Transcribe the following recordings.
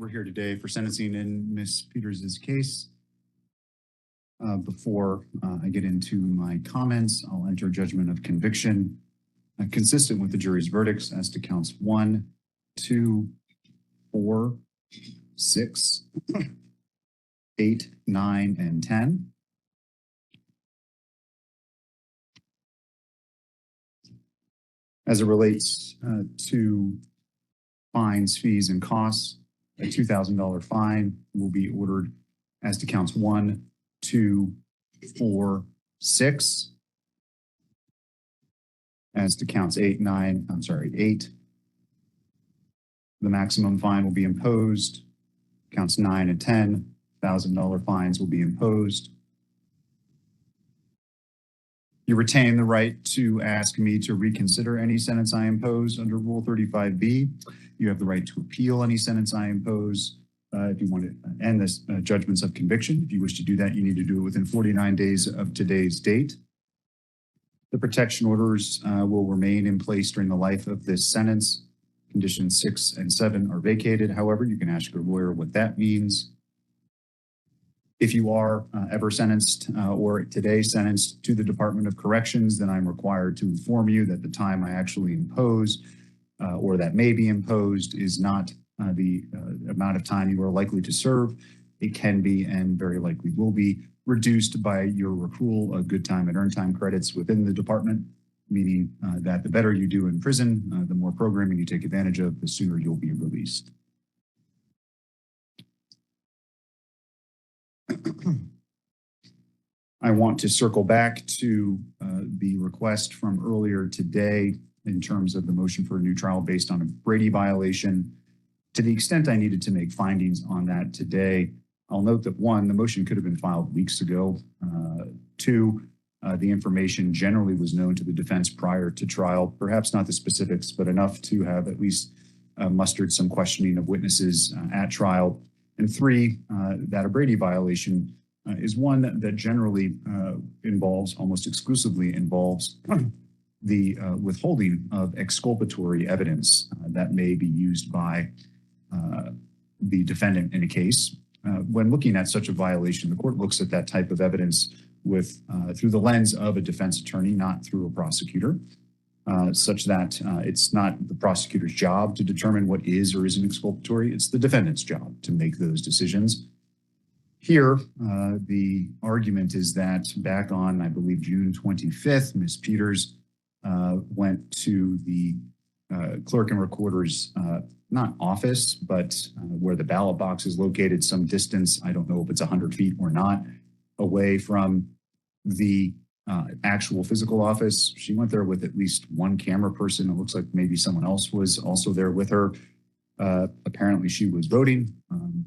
We're here today for sentencing in Ms. Peters' case. Before I get into my comments, I'll enter judgment of conviction consistent with the jury's verdicts as to counts 1, 2, 4, 6, 8, 9, and 10. As it relates to fines, fees, and costs, a $2,000 fine will be ordered as to counts 1, 2, 4, 6. As to counts 8, the maximum fine will be imposed. Counts 9 and 10, $1,000 fines will be imposed. You retain the right to ask me to reconsider any sentence I impose under Rule 35B. You have the right to appeal any sentence I impose. If you want to end this judgments of conviction, if you wish to do that, you need to do it within 49 days of today's date. The protection orders will remain in place during the life of this sentence. Conditions 6 and 7 are vacated. However, you can ask your lawyer what that means. If you are ever sentenced or today sentenced to the Department of Corrections, then I'm required to inform you that the time I actually impose or that may be imposed is not the amount of time you are likely to serve. It can be and very likely will be reduced by your accrual of good time and earned time credits within the department, meaning that the better you do in prison, the more programming you take advantage of, the sooner you'll be released. I want to circle back to the request from earlier today in terms of the motion for a new trial based on a Brady violation. To the extent I needed to make findings on that today, I'll note that 1, the motion could have been filed weeks ago. 2, the information generally was known to the defense prior to trial, perhaps not the specifics, but enough to have at least mustered some questioning of witnesses at trial. And 3, that a Brady violation is one that generally involves, almost exclusively involves, the withholding of exculpatory evidence that may be used by the defendant in a case. When looking at such a violation, the court looks at that type of evidence with through the lens of a defense attorney, not through a prosecutor, such that it's not the prosecutor's job to determine what is or isn't exculpatory. It's the defendant's job to make those decisions. Here, the argument is that back on, I believe, June 25th, Ms. Peters went to the clerk and recorder's not office, but where the ballot box is located, some distance, I don't know if it's 100 feet or not, away from the actual physical office. She went there with at least one camera person. It looks like maybe someone else was also there with her. Apparently she was voting.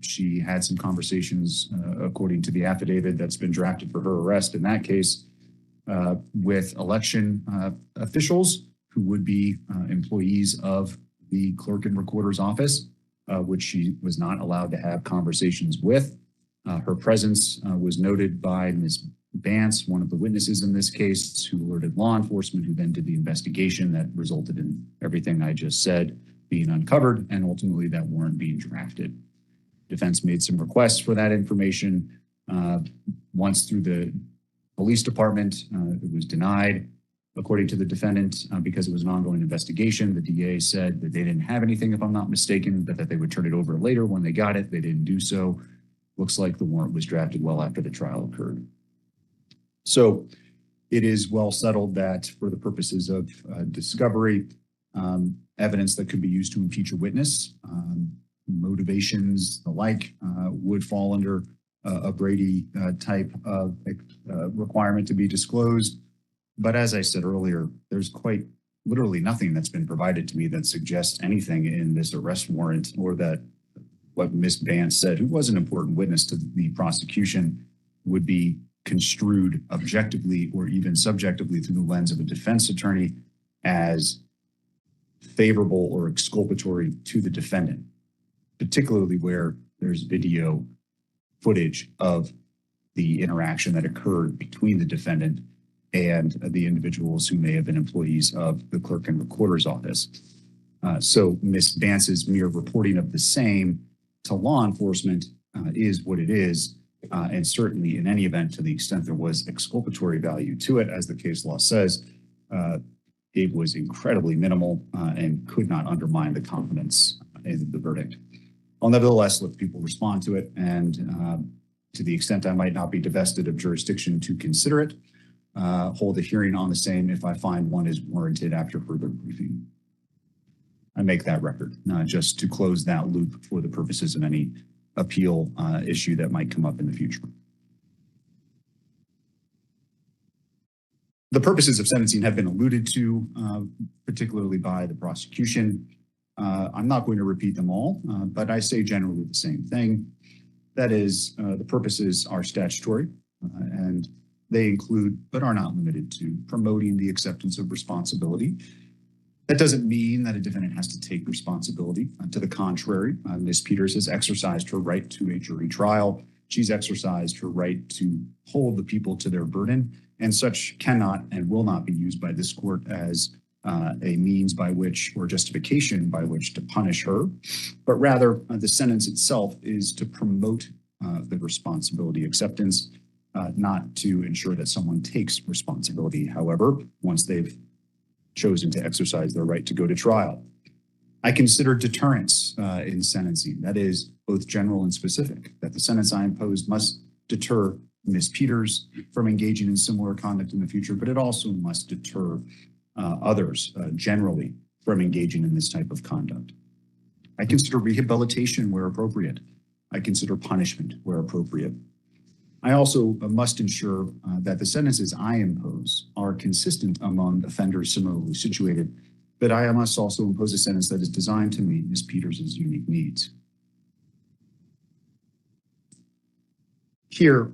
She had some conversations, according to the affidavit that's been drafted for her arrest in that case, with election officials who would be employees of the clerk and recorder's office, which she was not allowed to have conversations with. Her presence was noted by Ms. Vance, one of the witnesses in this case, who alerted law enforcement, who then did the investigation that resulted in everything I just said being uncovered and ultimately that warrant being drafted. Defense made some requests for that information. Once through the police department, it was denied. According to the defendant, because it was an ongoing investigation, the DA said that they didn't have anything, if I'm not mistaken, but that they would turn it over later when they got it. They didn't do so. Looks like the warrant was drafted well after the trial occurred. So it is well settled that for the purposes of discovery, evidence that could be used to impeach a witness, motivations, the like, would fall under a Brady type of requirement to be disclosed. But as I said earlier, there's quite literally nothing that's been provided to me that suggests anything in this arrest warrant or that what Ms. Vance said, who was an important witness to the prosecution, would be construed objectively or even subjectively through the lens of a defense attorney as favorable or exculpatory to the defendant, particularly where there's video footage of the interaction that occurred between the defendant and the individuals who may have been employees of the clerk and recorder's office. So Ms. Vance's mere reporting of the same to law enforcement is what it is. And certainly in any event, to the extent there was exculpatory value to it, as the case law says, it was incredibly minimal and could not undermine the confidence in the verdict. I'll nevertheless let people respond to it, and to the extent I might not be divested of jurisdiction to consider it, hold a hearing on the same if I find one is warranted after further briefing. I make that record, just to close that loop for the purposes of any appeal issue that might come up in the future. The purposes of sentencing have been alluded to, particularly by the prosecution. I'm not going to repeat them all, but I say generally the same thing. That is, the purposes are statutory, and they include, but are not limited to, promoting the acceptance of responsibility. That doesn't mean that a defendant has to take responsibility. To the contrary, Ms. Peters has exercised her right to a jury trial. She's exercised her right to hold the people to their burden, and such cannot and will not be used by this court as a means by which, or justification by which, to punish her, but rather the sentence itself is to promote the responsibility acceptance, not to ensure that someone takes responsibility, however, once they've chosen to exercise their right to go to trial. I consider deterrence in sentencing, that is both general and specific, that the sentence I impose must deter Ms. Peters from engaging in similar conduct in the future, but it also must deter others generally from engaging in this type of conduct. I consider rehabilitation where appropriate. I consider punishment where appropriate. I also must ensure that the sentences I impose are consistent among offenders similarly situated, but I must also impose a sentence that is designed to meet Ms. Peters' unique needs. Here,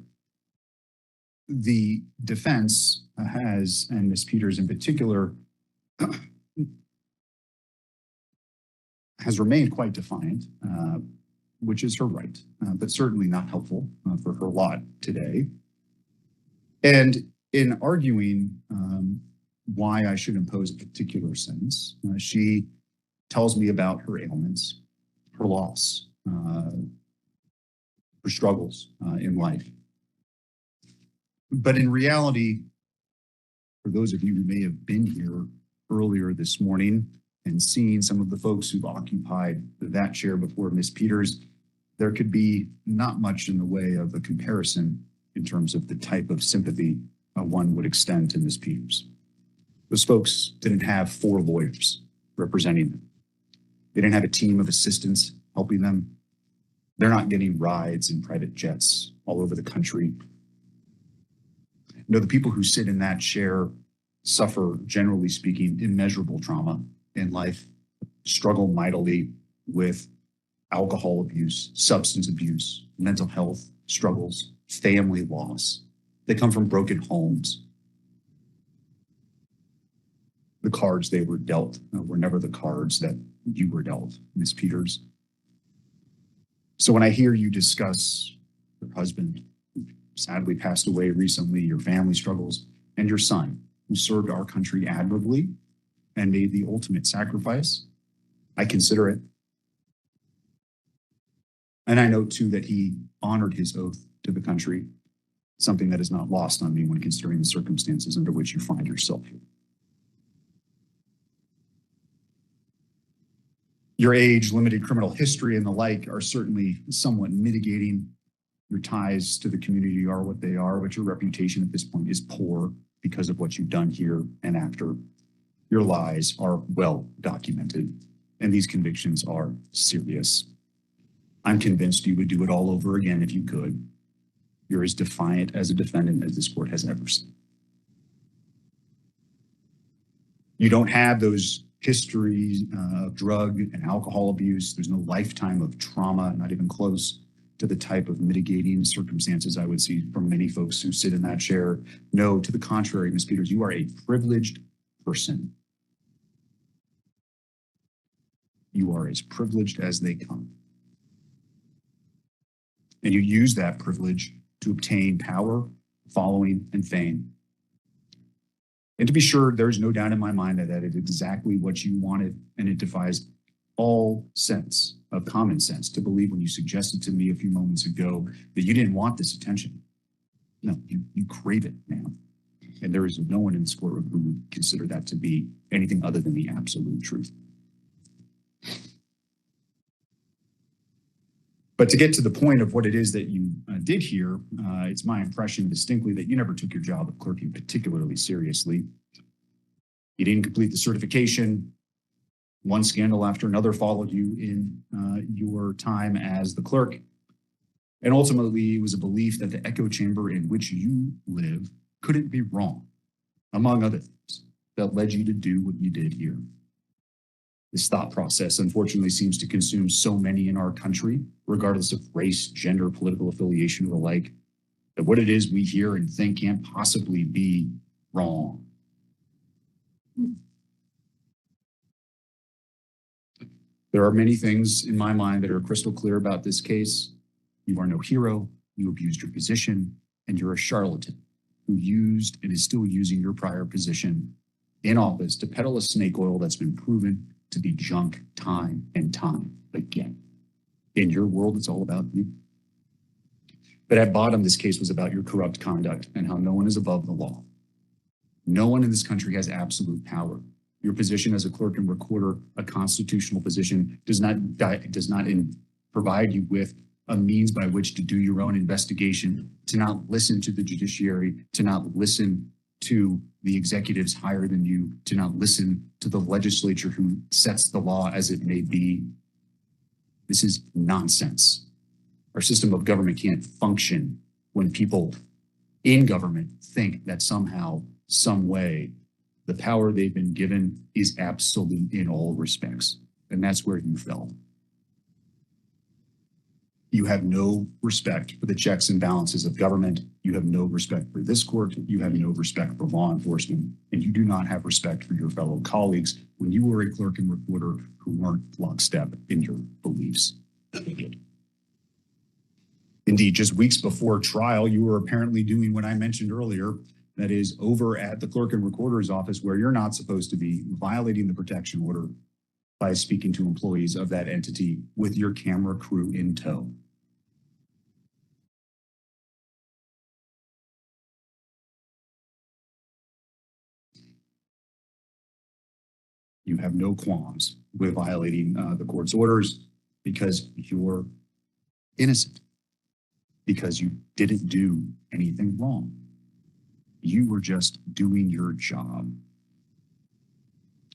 the defense has, and Ms. Peters in particular, has remained quite defiant, which is her right, but certainly not helpful for her lot today. And in arguing why I should impose a particular sentence, she tells me about her ailments, her loss, her struggles in life. But in reality, for those of you who may have been here earlier this morning and seen some of the folks who've occupied that chair before Ms. Peters, there could be not much in the way of a comparison in terms of the type of sympathy one would extend to Ms. Peters. Those folks didn't have 4 lawyers representing them. They didn't have a team of assistants helping them. They're not getting rides in private jets all over the country. You know, the people who sit in that chair suffer, generally speaking, immeasurable trauma in life, struggle mightily with alcohol abuse, substance abuse, mental health struggles, family loss. They come from broken homes. The cards they were dealt were never the cards that you were dealt, Ms. Peters. So when I hear you discuss your husband, who sadly passed away recently, your family struggles, and your son, who served our country admirably and made the ultimate sacrifice, I consider it. And I know too that he honored his oath to the country, something that is not lost on me when considering the circumstances under which you find yourself. Your age, limited criminal history, and the like are certainly somewhat mitigating. Your ties to the community are what they are, but your reputation at this point is poor because of what you've done here and after. Your lies are well documented, and these convictions are serious. I'm convinced you would do it all over again if you could. You're as defiant as a defendant as this court has ever seen. You don't have those histories of drug and alcohol abuse. There's no lifetime of trauma, not even close to the type of mitigating circumstances I would see from many folks who sit in that chair. No, to the contrary, Ms. Peters, you are a privileged person. You are as privileged as they come. And you use that privilege to obtain power, following, and fame. And to be sure, there's no doubt in my mind that that is exactly what you wanted, and it defies all sense of common sense to believe when you suggested to me a few moments ago that you didn't want this attention. No, you crave it now. And there is no one in this courtroom who would consider that to be anything other than the absolute truth. But to get to the point of what it is that you did here, it's my impression distinctly that you never took your job of clerking particularly seriously. You didn't complete the certification. One scandal after another followed you in your time as the clerk. And ultimately, it was a belief that the echo chamber in which you live couldn't be wrong, among other things, that led you to do what you did here. This thought process, unfortunately, seems to consume so many in our country, regardless of race, gender, political affiliation, or the like, that what it is we hear and think can't possibly be wrong. There are many things in my mind that are crystal clear about this case. You are no hero, you abused your position, and you're a charlatan who used and is still using your prior position in office to peddle a snake oil that's been proven to be junk time and time again. In your world, it's all about you. But at bottom, this case was about your corrupt conduct and how no one is above the law. No one in this country has absolute power. Your position as a clerk and recorder, a constitutional position, does not provide you with a means by which to do your own investigation, to not listen to the judiciary, to not listen to the executives higher than you, to not listen to the legislature who sets the law as it may be. This is nonsense. Our system of government can't function when people in government think that somehow, some way, the power they've been given is absolute in all respects. And that's where you fell. You have no respect for the checks and balances of government. You have no respect for this court. You have no respect for law enforcement. And you do not have respect for your fellow colleagues when you were a clerk and reporter who weren't lockstep in your beliefs. Indeed, just weeks before trial, you were apparently doing what I mentioned earlier, that is over at the clerk and recorder's office where you're not supposed to be, violating the protection order by speaking to employees of that entity with your camera crew in tow. You have no qualms with violating the court's orders because you're innocent, because you didn't do anything wrong. You were just doing your job.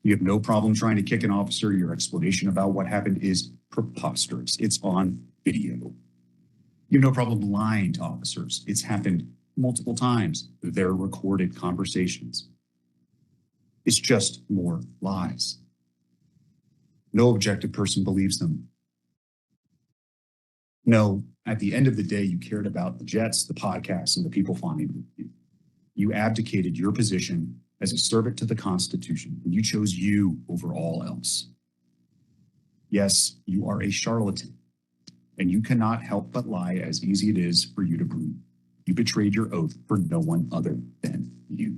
You have no problem trying to kick an officer. Your explanation about what happened is preposterous. It's on video. You have no problem lying to officers. It's happened multiple times. They're recorded conversations. It's just more lies. No objective person believes them. No, at the end of the day, you cared about the jets, the podcasts, and the people flying with you. You abdicated your position as a servant to the Constitution, and you chose you over all else. Yes, you are a charlatan, and you cannot help but lie as easy it is for you to prove. You betrayed your oath for no one other than you.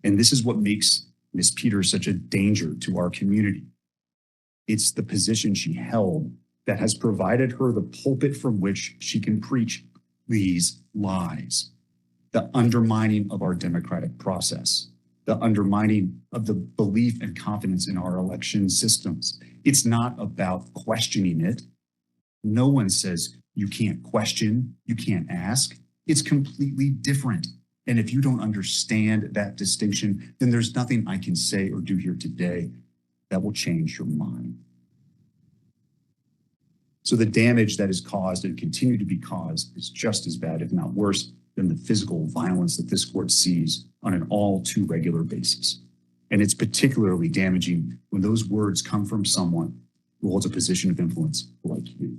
And this is what makes Ms. Peters such a danger to our community. It's the position she held that has provided her the pulpit from which she can preach these lies. The undermining of our democratic process, the undermining of the belief and confidence in our election systems. It's not about questioning it. No one says you can't question, you can't ask. It's completely different. And if you don't understand that distinction, then there's nothing I can say or do here today that will change your mind. So the damage that is caused and continue to be caused is just as bad, if not worse, than the physical violence that this court sees on an all too regular basis. And it's particularly damaging when those words come from someone who holds a position of influence like you.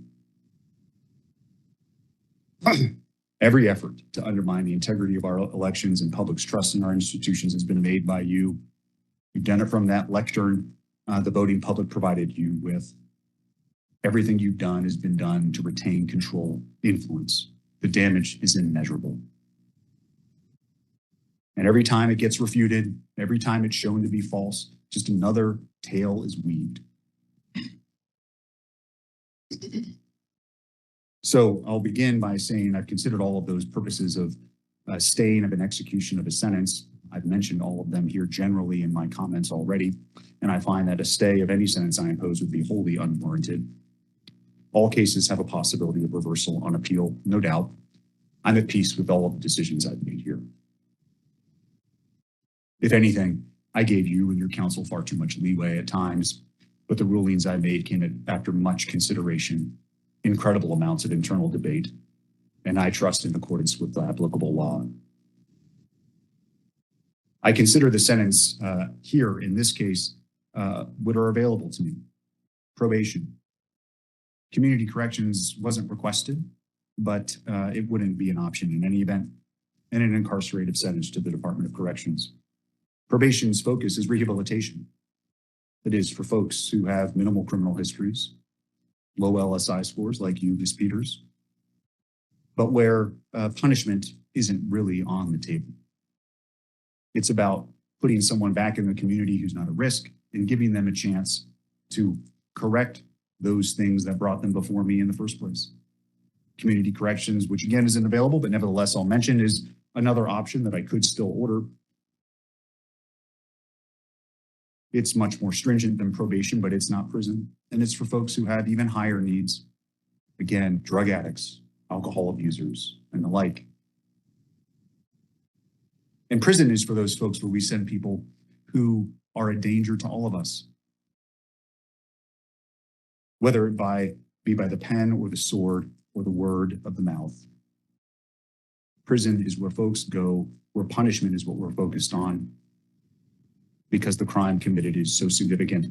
Every effort to undermine the integrity of our elections and public's trust in our institutions has been made by you. You've done it from that lectern the voting public provided you with. Everything you've done has been done to retain control, influence. The damage is immeasurable. And every time it gets refuted, every time it's shown to be false, just another tale is weaved So I'll begin by saying I've considered all of those purposes of staying of an execution of a sentence. I've mentioned all of them here generally in my comments already, and I find that a stay of any sentence I impose would be wholly unwarranted. All cases have a possibility of reversal on appeal, no doubt. I'm at peace with all of the decisions I've made here. If anything, I gave you and your counsel far too much leeway at times, but the rulings I made came after much consideration, incredible amounts of internal debate, and I trust in accordance with the applicable law. I consider the sentence here in this case what are available to me. Probation. Community corrections wasn't requested, but it wouldn't be an option in any event, and an incarcerative sentence to the Department of Corrections. Probation's focus is rehabilitation. It is for folks who have minimal criminal histories, low LSI scores like you, Ms. Peters, but where punishment isn't really on the table. It's about putting someone back in the community who's not at risk and giving them a chance to correct those things that brought them before me in the first place. Community corrections, which again isn't available, but nevertheless I'll mention, is another option that I could still order. It's much more stringent than probation, but it's not prison. And it's for folks who have even higher needs. Again, drug addicts, alcohol abusers, and the like. And prison is for those folks where we send people who are a danger to all of us. Whether it be by the pen or the sword or the word of the mouth. Prison is where folks go, where punishment is what we're focused on, because the crime committed is so significant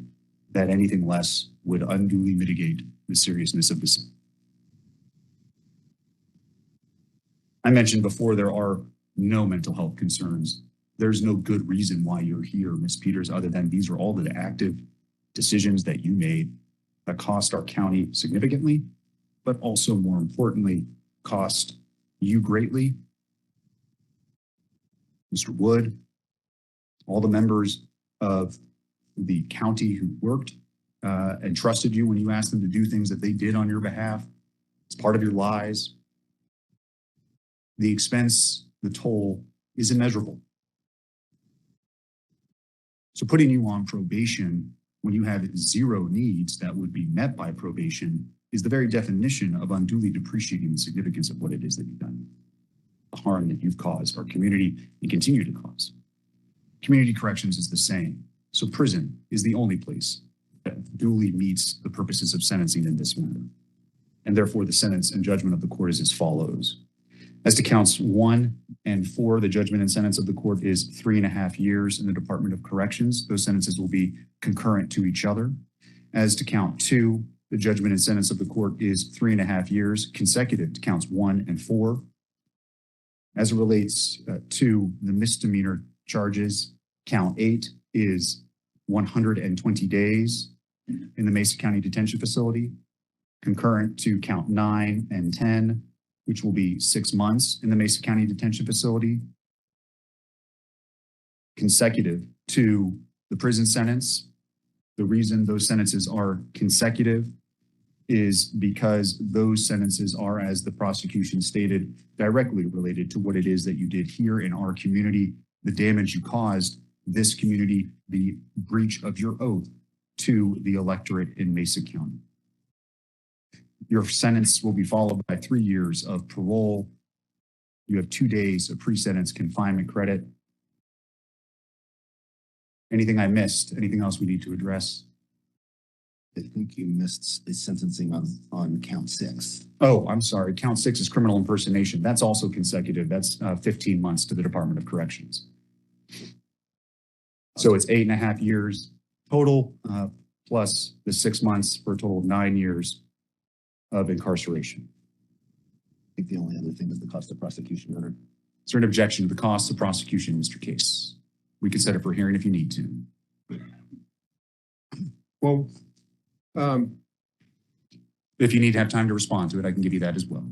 that anything less would unduly mitigate the seriousness of the sin. I mentioned before there are no mental health concerns. There's no good reason why you're here, Ms. Peters, other than these are all the active decisions that you made that cost our county significantly, but also more importantly, cost you greatly. Mr. Wood, all the members of the county who worked and trusted you when you asked them to do things that they did on your behalf. It's part of your lies. The expense, the toll is immeasurable. So putting you on probation when you have zero needs that would be met by probation is the very definition of unduly depreciating the significance of what it is that you've done, the harm that you've caused our community and continue to cause. Community corrections is the same. So prison is the only place that duly meets the purposes of sentencing in this matter. And therefore the sentence and judgment of the court is as follows. As to counts 1 and 4, the judgment and sentence of the court is 3.5 years in the Department of Corrections. Those sentences will be concurrent to each other. As to count 2, the judgment and sentence of the court is 3.5 years consecutive to counts 1 and 4. As it relates to the misdemeanor charges, count 8 is 120 days in the Mesa County Detention Facility, concurrent to count 9 and 10, which will be 6 months in the Mesa County Detention Facility, consecutive to the prison sentence. The reason those sentences are consecutive is because those sentences are, as the prosecution stated, directly related to what it is that you did here in our community, the damage you caused this community, the breach of your oath to the electorate in Mesa County. Your sentence will be followed by 3 years of parole. You have 2 days of pre-sentence confinement credit. Anything I missed? Anything else we need to address? I think you missed the sentencing on count 6. Oh, I'm sorry. Count 6 is criminal impersonation. That's also consecutive. That's 15 months to the Department of Corrections. So it's 8.5 years total, plus the 6 months for a total of 9 years of incarceration. I think the only other thing is the cost of prosecution, Your Honor. Is there an objection to the cost of prosecution, Mr. Case? We can set it for hearing if you need to. Well, if you need to have time to respond to it, I can give you that as well.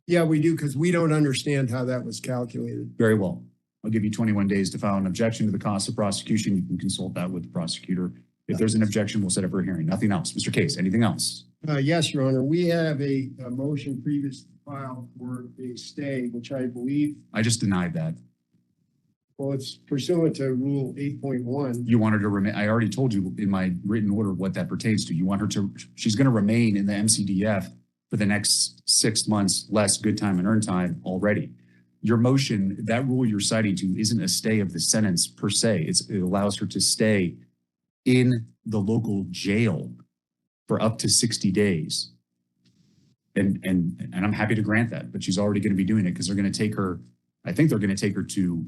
yeah, we do, because we don't understand how that was calculated. Very well. I'll give you 21 days to file an objection to the cost of prosecution. You can consult that with the prosecutor If there's an objection, we'll set up for a hearing. Nothing else. Mr. Case, anything else? Yes, Your Honor, we have a motion previously filed for a stay, which I believe, I just denied that. well, it's pursuant to Rule 8.1. You want her to remain, I already told you in my written order what that pertains to. You want her to, she's going to remain in the MCDF for the next 6 months, less good time and earn time already. Your motion, that rule you're citing to isn't a stay of the sentence per se. It allows her to stay in the local jail for up to 60 days. And I'm happy to grant that, but she's already going to be doing it because they're going to take her, I think they're going to take her to,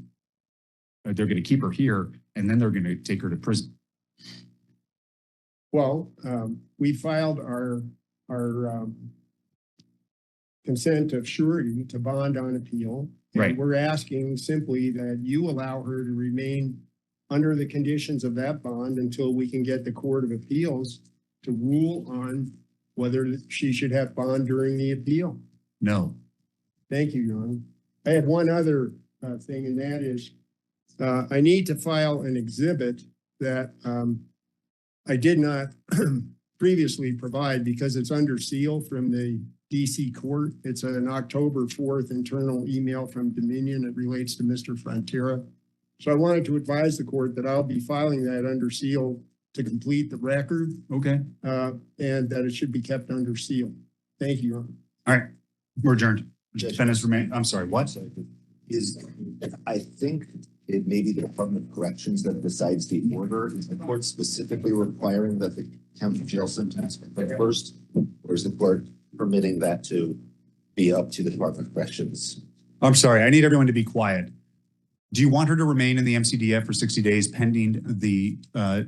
they're going to keep her here and then they're going to take her to prison. Well, we filed our consent of surety to bond on appeal. And Right. we're asking simply that you allow her to remain under the conditions of that bond until we can get the Court of Appeals to rule on whether she should have bond during the appeal. No. Thank you, Your Honor. I had one other thing, and that is I need to file an exhibit that I did not previously provide because it's under seal from the DC court. It's an October 4th internal email from Dominion. It relates to Mr. Frontera. So I wanted to advise the court that I'll be filing that under seal to complete the record Okay. and that it should be kept under seal. Thank you, Your Honor. All right. We're adjourned. Judge. Defendants remain, I'm sorry, what? I think it may be the Department of Corrections that decides the order. Is the court specifically requiring that the county jail sentence be first? Or is the court permitting that to be up to the Department of Corrections? I'm sorry. I need everyone to be quiet. Do you want her to remain in the MCDF for 60 days pending the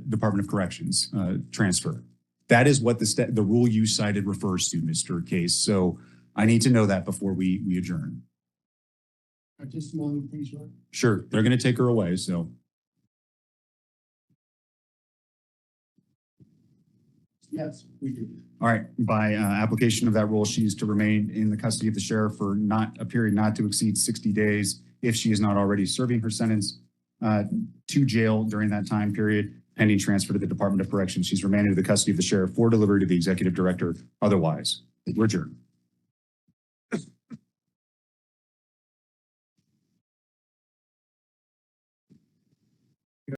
Department of Corrections transfer? That is what the rule you cited refers to, Mr. Case. So I need to know that before we adjourn. Just a moment, please, Your Honor. Sure, they're going to take her away, so. Yes, we do. All right, by application of that rule, she is to remain in the custody of the sheriff for a period not to exceed 60 days if she is not already serving her sentence to jail during that time period, pending transfer to the Department of Corrections. She's remanded to the custody of the sheriff for delivery to the executive director. Otherwise, we're adjourned.